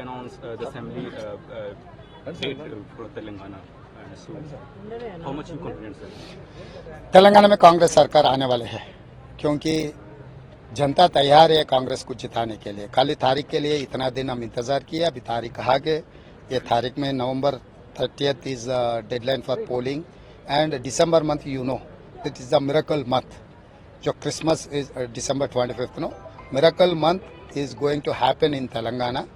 announced the assembly date for Telangana. So, how much you confident, sir? Telangana में कांग्रेस सरकार आने वाले है, क्योंकि जनता तैयार है कांग्रेस को जिताने के लिए। खाली तारीख के लिए इतना दिन हम इंतजार किए, अभी तारीख आ गए। ये तारीख में November 30th is deadline for polling and December month you know it is the miracle month. जो Christmas is December 25th no miracle month is going to happen in Telangana.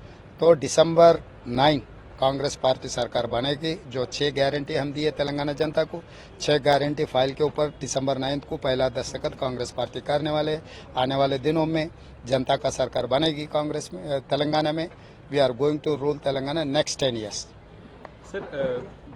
तो डिसम्बर 9 कांग्रेस पार्टी सरकार बनेगी। जो 6 गारंटी हम दिए तेलंगाना जनता को, 6 guarantee file के ऊपर दिसंबर 9 को पहला दस्तखत कांग्रेस पार्टी करने वाले। आने वाले दिनों में जनता का सरकार बनेगी कांग्रेस में तेलंगाना में। We are going to rule Telangana next 10 years। Sir,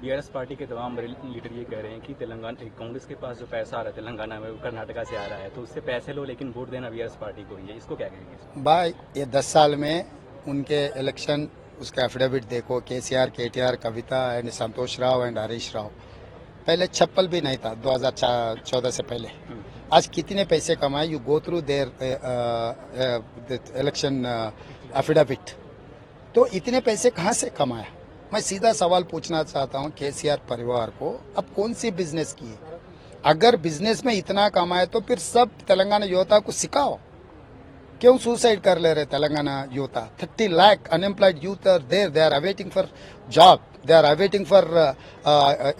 BRS party के तमाम लीडर ये कह रहे हैं कि तेलंगाना कांग्रेस के पास जो पैसा आ रहा है तेलंगाना में वो कर्नाटका से आ रहा है, तो उससे पैसे लो लेकिन वोट देना बीआरएस पार्टी को ही है। इसको क्या कहेंगे? भाई ये 10 साल में उनके इलेक्शन उसका एफिडेविट देखो, KCR, KTR, Kavita and Santosh Rao and Harish Rao. पहले चप्पल भी नहीं था 2014 से पहले। आज कितने पैसे कमाए? You go through their election affidavit. तो इतने पैसे कहाँ से कमाया? मैं सीधा सवाल पूछना चाहता हूँ केसीआर परिवार को, अब कौन सी बिजनेस की है? अगर बिजनेस में इतना कमाए तो फिर सब तेलंगाना युवता को सिखाओ। क्यों सुसाइड कर ले रहे तेलंगाना युवता? 30 lakh unemployed youth are there, they are awaiting for job, they are awaiting for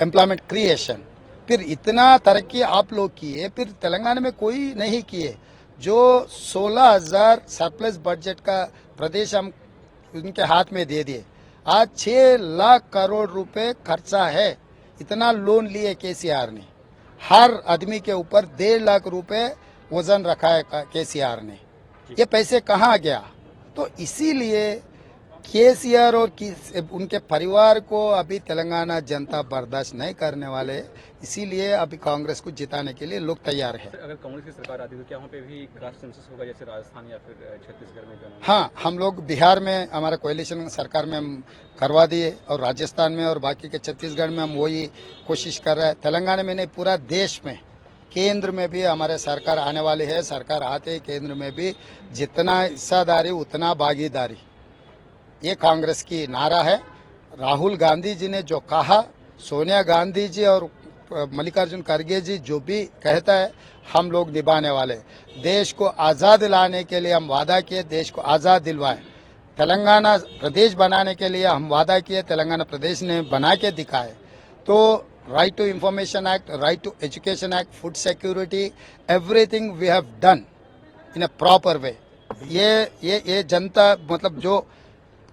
employment creation. फिर इतना तरक्की आप लोग किए, फिर तेलंगाना में कोई नहीं किए। जो 16,000 सरप्लस बजट का प्रदेश हम उनके हाथ में दे दिए। आज 6 लाख करोड़ रुपए खर्चा है। इतना लोन लिए केसीआर ने, हर आदमी के ऊपर 1.5 लाख रुपए वजन रखा है केसीआर ने। ये पैसे कहाँ गया? तो इसीलिए केसीआर और उनके परिवार को अभी तेलंगाना जनता बर्दाश्त नहीं करने वाले। इसीलिए अभी कांग्रेस को जिताने के लिए लोग तैयार है। अगर कांग्रेस की सरकार आती है तो क्या वहाँ पे भी कास्ट सेंसस होगा जैसे राजस्थान या फिर छत्तीसगढ़ में? हाँ, हम लोग बिहार में हमारा कोalition सरकार में हम करवा दिए, और राजस्थान में और बाकी के छत्तीसगढ़ में हम वही कोशिश कर रहे हैं। तेलंगाना में नहीं, पूरा देश में, केंद्र में भी हमारे सरकार आने वाली है। सरकार आते ही केंद्र में भी जितना हिस्सादारी उतना भागीदारी, ये कांग्रेस की नारा है। राहुल गांधी जी ने जो कहा, सोनिया गांधी जी और मल्लिकार्जुन खड़गे जी जो भी कहता है, हम लोग निभाने वाले। देश को आज़ाद लाने के लिए हम वादा किए, देश को आज़ाद दिलवाए। तेलंगाना प्रदेश बनाने के लिए हम वादा किए, तेलंगाना प्रदेश ने बना के दिखाए। तो right to information act, right to education act, food security, everything we have done in a proper way. ये जनता मतलब जो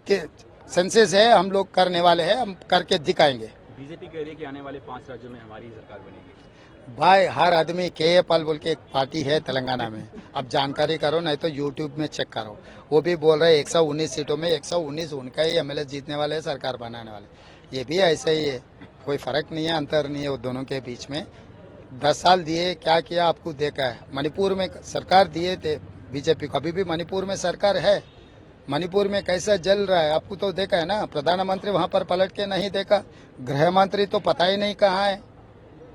सेंसेस है हम लोग करने वाले हैं, हम करके दिखाएंगे। बीजेपी कह रही है कि आने वाले 5 राज्यों में हमारी सरकार बनेगी। भाई हर आदमी के पाल बोल के एक पार्टी है तेलंगाना में, अब जानकारी करो, नहीं तो यूट्यूब में चेक करो। वो भी बोल रहे हैं 119 सीटों में 119 उनका ही एमएलए जीतने वाले हैं, सरकार बनाने वाले। ये भी ऐसा ही है, कोई फर्क नहीं है, अंतर नहीं है वो दोनों के बीच में। 10 साल दिए, क्या किया आपको देखा है। मणिपुर में सरकार दिए थे बीजेपी को, अभी भी मणिपुर में सरकार है। मणिपुर में कैसा जल रहा है आपको तो देखा है ना। प्रधानमंत्री वहां पर पलट के नहीं देखा, गृह मंत्री तो पता ही नहीं कहाँ है।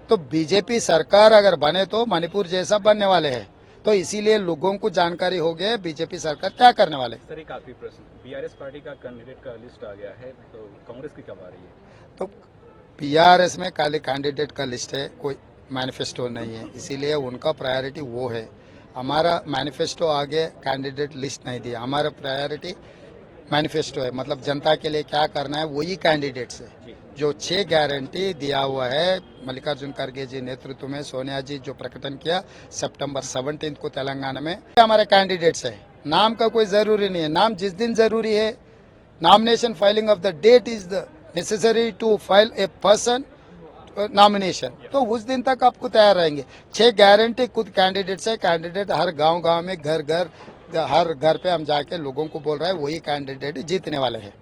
तो बीजेपी सरकार अगर बने तो मणिपुर जैसा बनने वाले हैं। तो इसीलिए लोगों को जानकारी हो गया बीजेपी सरकार क्या करने वाले। सर, एक आखिरी प्रश्न, बीआरएस पार्टी का कैंडिडेट का लिस्ट आ गया है, तो कांग्रेस की कब आ रही है? तो बीआरएस में खाली कैंडिडेट का लिस्ट है, कोई मैनिफेस्टो नहीं है, इसीलिए उनका प्रायोरिटी वो है। हमारा मैनिफेस्टो आगे कैंडिडेट लिस्ट नहीं दिया, हमारा प्रायोरिटी मैनिफेस्टो है। मतलब जनता के लिए क्या करना है वही कैंडिडेट्स है। जो 6 गारंटी दिया हुआ है मल्लिकार्जुन खड़गे जी नेतृत्व में, सोनिया जी जो प्रकटन किया सितंबर 17 को तेलंगाना में, हमारे कैंडिडेट्स है। नाम का कोई जरूरी नहीं है, नाम जिस दिन जरूरी है, nomination filing of the date is the necessary to file a person nomination, तो उस दिन तक आपको तैयार रहेंगे। 6 गारंटी खुद कैंडिडेट्स है। कैंडिडेट हर गांव में घर घर हर घर पे हम जाके लोगों को बोल रहे हैं, वही कैंडिडेट जीतने वाले हैं।